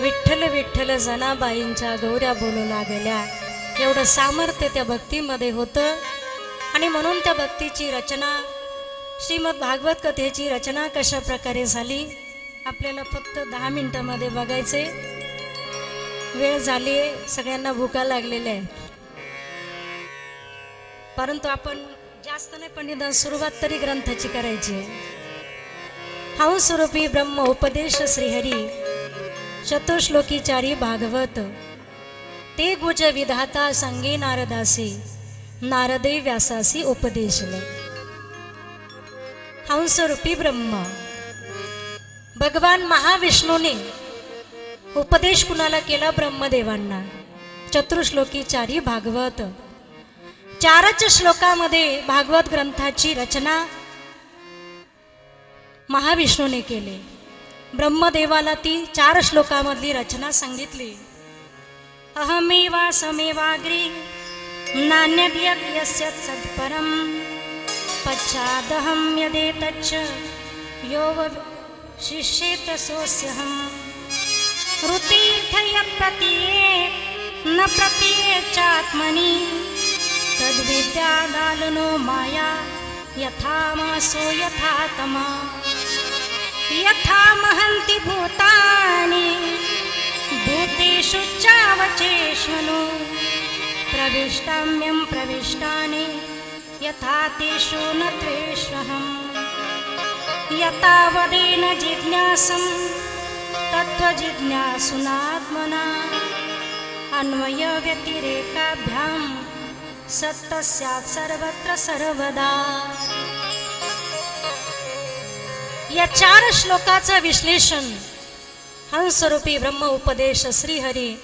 S1: विठ्ठल विठ्ठल जनाबाईंच्या गौऱ्या बोलू लागल्या. एवढं सामर्थ्य त्या भक्तीमध्ये होतं. आणि म्हणून त्या भक्तीची रचना, श्रीमद भागवत कथेची रचना कशा प्रकारे झाली आपल्याला फक्त 10 मिनिटांमध्ये बघायचे. वेळ झाली आहे, सगळ्यांना भुका लागलेल्या आहेत, परंतु आपण जास्त नाही पण निदान सुरुवात तरी ग्रंथाची करायची आहे. हंसरूपी ब्रह्म उपदेश श्रीहरी चतुश्लोकी चारी भागवत, ते गुज विधाता संगे नारदासी, नारदे व्यासासी उपदेशले. हंसरूपी ब्रह्म भगवान महाविष्णूने उपदेश कुणाला केला? ब्रह्मदेवांना. चतुश्लोकी चारी भागवत, 4च श्लोकामध्ये भागवत ग्रंथाची रचना महाविष्णूने केली. ब्रह्मदेवाला ती 4 श्लोकामधली रचना सांगितली. अहमेवा समेवाग्री नान्यद्यस्य सत्परं पश्चादहं यदेतच्च यो शिष्येत सोऽस्यहम् ऋतीर्थय प्रतीयेत् न प्रतीयेच्चात्मनि तद्विद्यादालनो माया यथा मासो यथा तमा यथा महन्ति भूतानि भूतेषु चावचेष्वनु प्रविष्टाम्यं प्रविष्टानि यथा तेषु न त्वेष्वहम् यथा वदेन जिज्ञासं तत्त्वजिज्ञासुनात्मना अन्वय व्यतिरेकाभ्यां सत्य स्यात् सर्वत्र सर्वदा. या 4 श्लोकाचं विश्लेषण हंसरूपी ब्रह्म उपदेश श्रीहरी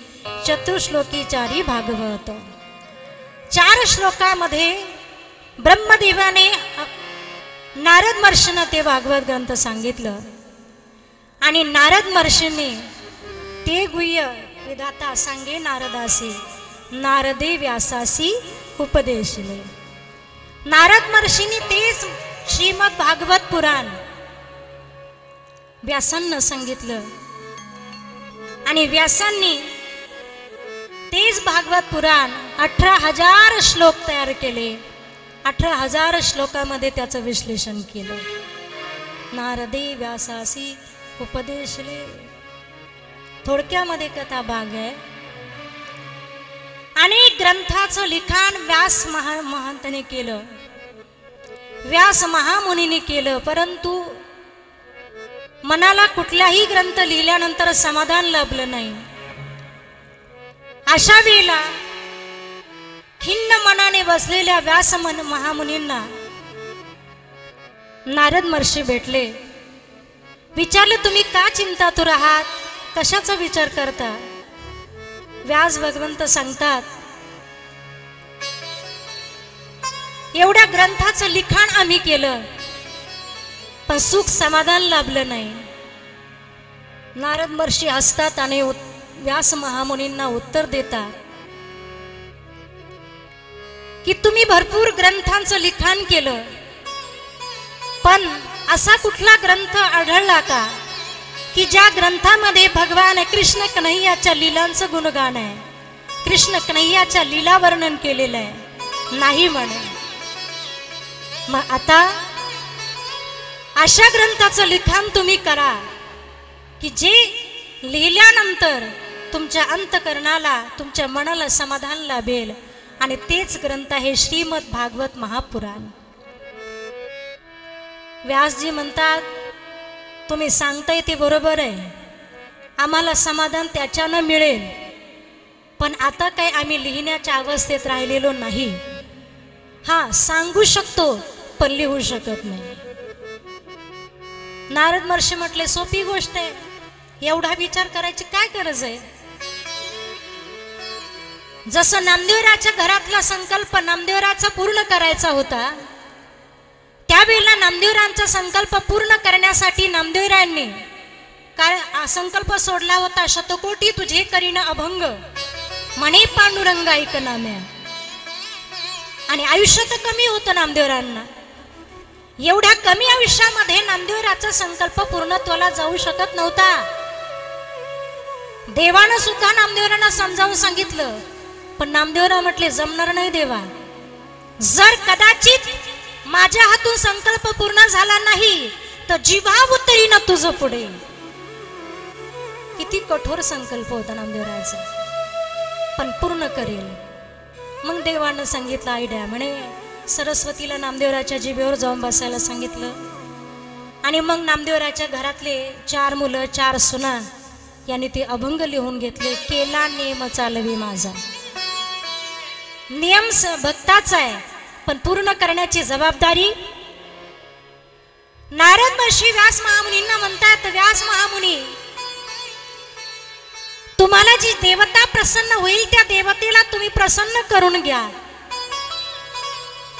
S1: चतुश्लोकी चारी भागवत. 4 श्लोकामध्ये ब्रह्मदेवाने नारद महर्षींना ते भागवत ग्रंथ सांगितलं आणि नारद महर्षींनी ते गुह्य विधाता सांगे नारदासी, नारदे व्यासासी उपदेशले. नारद महर्षींनी तेच श्रीमद भागवत पुराण व्यासांना सांगितलं आणि व्यासांनी तेच भागवत पुराण 18,000 श्लोक तयार केले. 18,000 श्लोकामध्ये त्याचं विश्लेषण केलं. नारदे व्यासासी उपदेशले. थोडक्यामध्ये कथा भाग आहे. अनेक ग्रंथाचं लिखाण व्यास महंताने केलं, व्यास महामुनीने केलं, परंतु मनाला कुठलाही ग्रंथ लिहिल्यानंतर समाधान लाभलं नाही. अशा वेळेला खिन्न मनाने बसलेल्या व्यास महामुनींना नारद महर्षी भेटले. विचारले, तुम्ही का चिंतातुर आहात? कशाचा विचार करता? व्यास भगवंत सांगतात, एवढ्या ग्रंथाचं लिखाण आम्ही केलं पण सुख समाधान लाभलं नाही. नारद महर्षी हसतात आणि व्यास महामुनींना उत्तर देतात की तुम्ही भरपूर ग्रंथांचं लिखाण केलं पण असा कुठला ग्रंथ आढळला का की ज्या ग्रंथामध्ये भगवान कृष्ण कन्हैयाच्या लीलांचं गुणगान आहे, कृष्ण कन्हैयाच्या लीला वर्णन केलेलं आहे? नाही म्हणे. मग आता अशा ग्रंथाचं लिखाण तुम्ही करा की जे लिहिल्यानंतर तुमच्या अंतकरणाला, तुमच्या मनाला समाधान लाभेल, आणि तेच ग्रंथ आहे श्रीमद भागवत महापुराण. व्यासजी म्हणतात, तुम्ही सांगताय ते बरोबर आहे, आम्हाला समाधान त्याच्यानं मिळेल, पण आता काय आम्ही लिहिण्याच्या अवस्थेत राहिलेलो नाही. हा, सांगू शकतो पण लिहू शकत नाही. नारद महर्षी म्हटले, सोपी गोष्ट आहे, एवढा विचार करायची काय गरज आहे? जसं नामदेवराच्या घरातला संकल्प नामदेवराचा पूर्ण करायचा होता, त्यावेळेला नामदेवरांचा संकल्प पूर्ण करण्यासाठी नामदेवरांनी काय संकल्प सोडला होता? शतकोटी तुझे करीन अभंग म्हणे पांडुरंग ऐक नाम्या. आणि आयुष्य तर कमी होतं नामदेवरांना. एवढ्या कमी आयुष्यामध्ये नामदेवराचा संकल्प पूर्णत्वाला जाऊ शकत नव्हता. देवानं सुद्धा नामदेवरांना समजावून सांगितलं, पण नामदेवराव म्हटले जमणार नाही देवा. जर कदाचित माझ्या हातून संकल्प पूर्ण झाला नाही तर जीवावतरी ना तुझं पुढे. किती कठोर संकल्प होता नामदेवराचा, पण पूर्ण करेल. मग देवानं सांगितलं आयडिया, म्हणे सरस्वतीला नामदेवराच्या जिभेवर जाऊन बसायला सांगितलं. आणि मग नामदेवराच्या घरातले 4 मुलं 4 सुना यांनी ते अभंग लिहून घेतले. केला नेम चालवी माझा. नियम भक्ताचा आहे, पण पूर्ण करण्याची जबाबदारी. नारद महर्षी व्यास महामुनींना म्हणतात, व्यास महामुनी तुम्हाला जी देवता प्रसन्न होईल त्या देवतेला तुम्ही प्रसन्न करून घ्या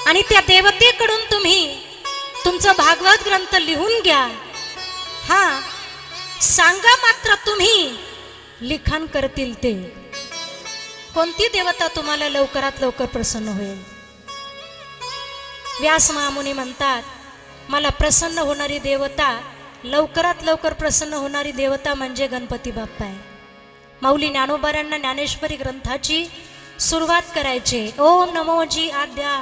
S1: आणि त्या देवतेकडून तुम्ही तुमचं भागवत ग्रंथ लिहून घ्या. हा सांगा मात्र तुम्ही लिखाण करतील ते. कोणती देवता तुम्हाला लवकरात लवकर प्रसन्न होईल. व्यास महामुनी म्हणतात, मला प्रसन्न होणारी देवता, लवकरात लवकर प्रसन्न होणारी देवता म्हणजे गणपती बाप्पा आहे. माऊली ज्ञानोबारांना ज्ञानेश्वरी ग्रंथाची सुरुवात करायचे. ओम नमो जी आद्या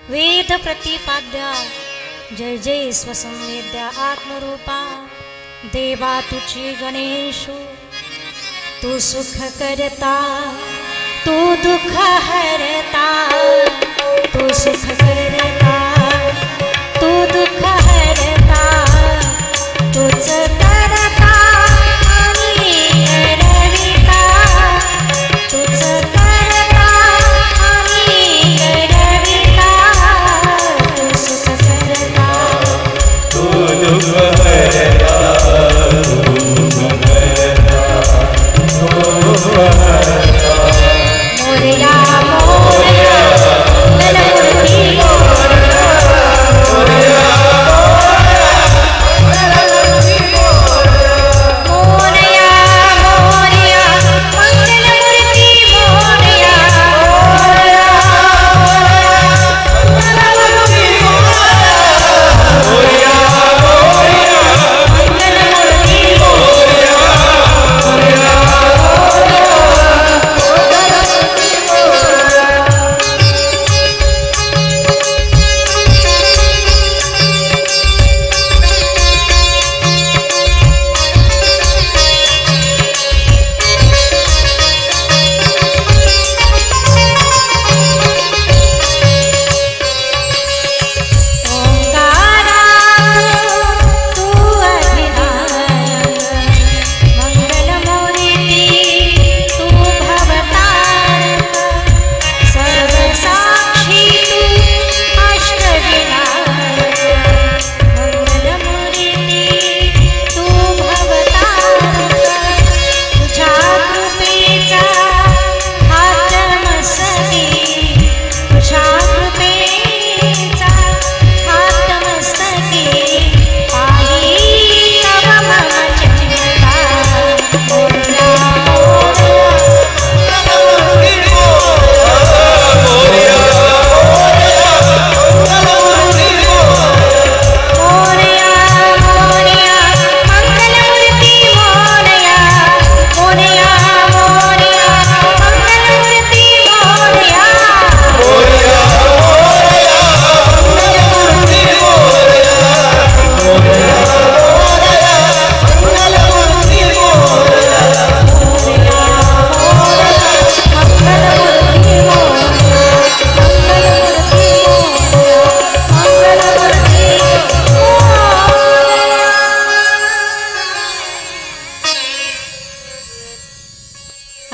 S1: वेद प्रतिपाद्या जय जय स्वसंवेद्या आत्मरूपा देवा तुझी गणेशो. तू सुख करता तू दुःख हरता. तू सुख करता तू दुःख हरता. तुझ करता आणि घडविता. तुझ करता आणि घडविता. तू सुख करता
S2: तू दुःख हरता.
S1: मोरया मोरया मंगलमूर्ती मोरया मोरया मंगलमूर्ती मोरया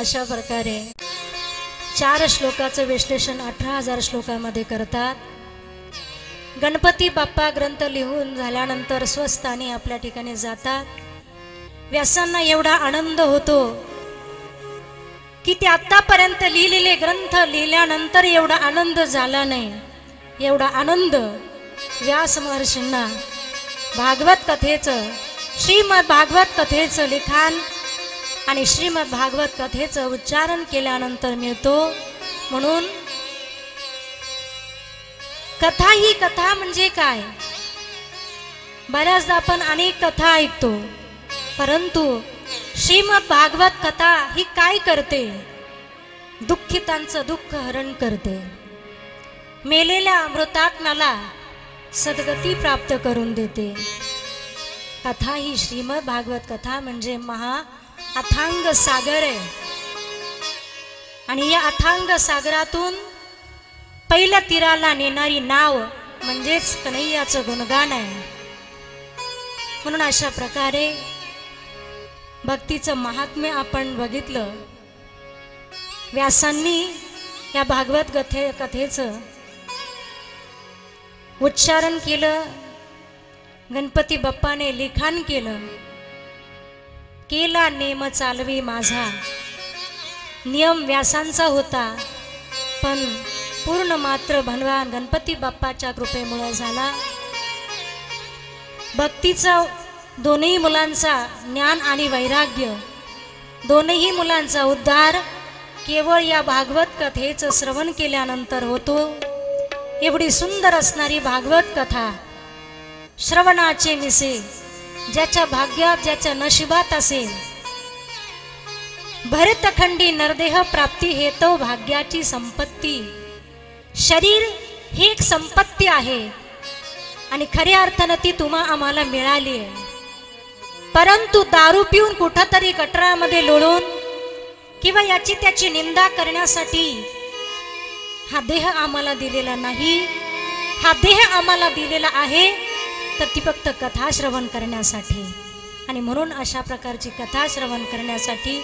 S1: अशा प्रकारे 4 श्लोकाचं विश्लेषण 18,000 श्लोकामध्ये करतात. गणपती बाप्पा ग्रंथ लिहून झाल्यानंतर स्वस्थानी आपल्या ठिकाणी जातात. व्यासांना एवढा आनंद होतो की ते आतापर्यंत लिहिलेले ग्रंथ लिहिल्यानंतर एवढा आनंद झाला नाही. एवढा आनंद व्यास महर्षींना भागवत कथेचं, श्रीमद भागवत कथेचं लिखाण आणि श्रीमद भागवत कथेचं उच्चारण केल्यानंतर मिळतो. म्हणून कथा ही कथा म्हणजे काय? बऱ्याचदा आपण अनेक कथा ऐकतो, परंतु श्रीमद भागवत कथा ही काय करते? दुःखितांचं दुःख हरण करते, मेलेल्या मृतात्म्याला सद्गती प्राप्त करून देते. कथा ही श्रीमद भागवत कथा म्हणजे महा अथांग सागर आहे. आणि या अथांग सागरातून पहिल्या तीराला नेणारी नाव म्हणजेच कन्हैयाचं गुणगान आहे. म्हणून अशा प्रकारे भक्तीचं महात्म्य आपण बघितलं. व्यासांनी या भागवत कथेचं उच्चारण केलं, गणपती बाप्पाने लिखाण केलं. केला नेम चालवी माझा, नियम व्यासांचा होता, पण पूर्ण मात्र भगवान गणपती बाप्पाच्या कृपेमुळे झाला. भक्तीचा दोन्ही मुलांचा ज्ञान आणि वैराग्य, दोन्ही मुलांचा उद्धार केवळ या भागवत कथेचं श्रवण केल्यानंतर होतो. एवढी सुंदर असणारी भागवत कथा श्रवणाचे मिसे ज्याच्या भाग्यात ज्याच्या नशिबात असेल. भरतखंडी नरदेह प्राप्ती हेतो भाग्याची संपत्ती. शरीर ही एक संपत्ती आहे आणि खऱ्या अर्थानं ती तुम्हा आम्हाला मिळाली आहे. परंतु दारू पिऊन कुठंतरी गटारामध्ये लोळून किंवा याची त्याची निंदा करण्यासाठी हा देह आम्हाला दिलेला नाही. हा देह आम्हाला दिलेला आहे तर ती फक्त कथा श्रवण करण्यासाठी. आणि म्हणून अशा प्रकारची कथा श्रवण करण्यासाठी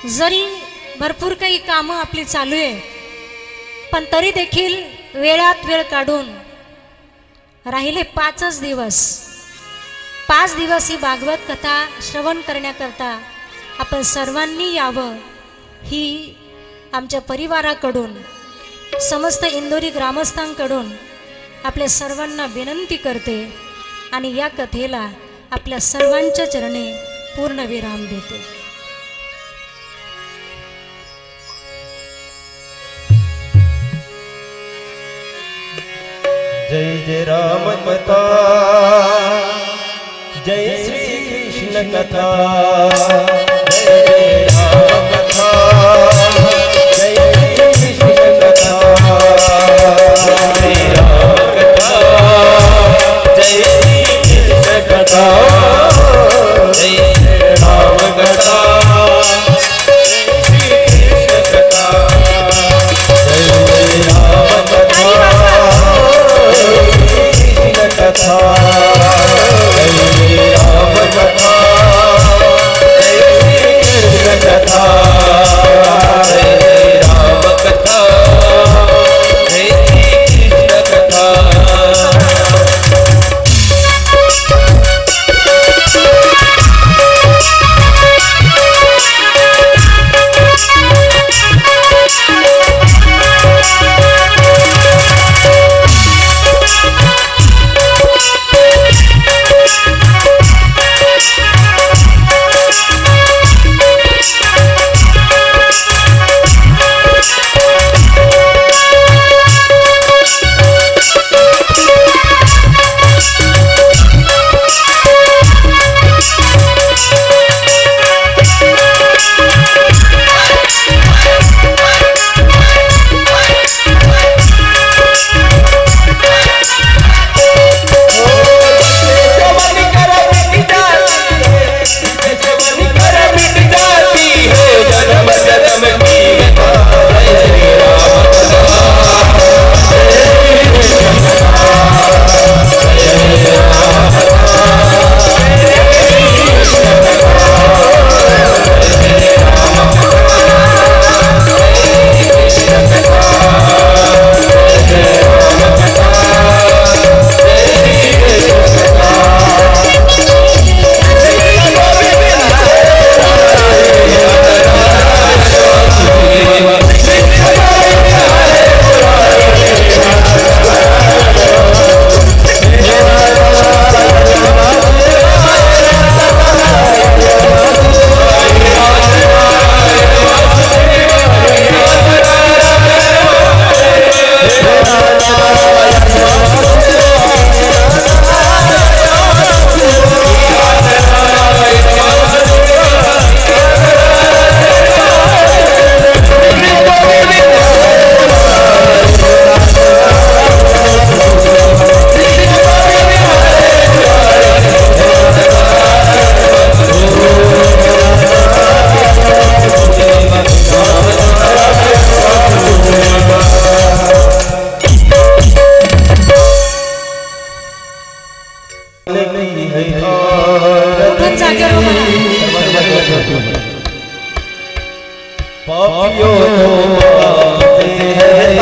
S1: जरी भरपूर काही कामं आपली चालू आहे, पण तरी देखील वेळात वेळ काढून राहिले 5 दिवस, 5 दिवस ही भागवत कथा श्रवण करण्याकरता आपण सर्वांनी यावं ही आमच्या परिवाराकडून, समस्त इंदोरी ग्रामस्थांकडून आपल्या सर्वांना विनंती करते आणि या कथेला आपल्या सर्वांच्या चरणी पूर्ण विराम देते.
S2: जय जय राम कथा, जय श्री कृष्ण कथा, जय जय राम कथा, जय श्री कृष्ण कथा, जय राम कथा, जय श्री कृष्ण कथा, जय श्री राम कथा, जय श्री कृष्ण कथा, जय जय राम कथा, कथा, जय राम कथा, जय श्री कृष्ण कथा, जय राम कथा, जय श्री कृष्ण कथा.
S1: एकदम जागेवर उभा राहा.
S2: पापियों से है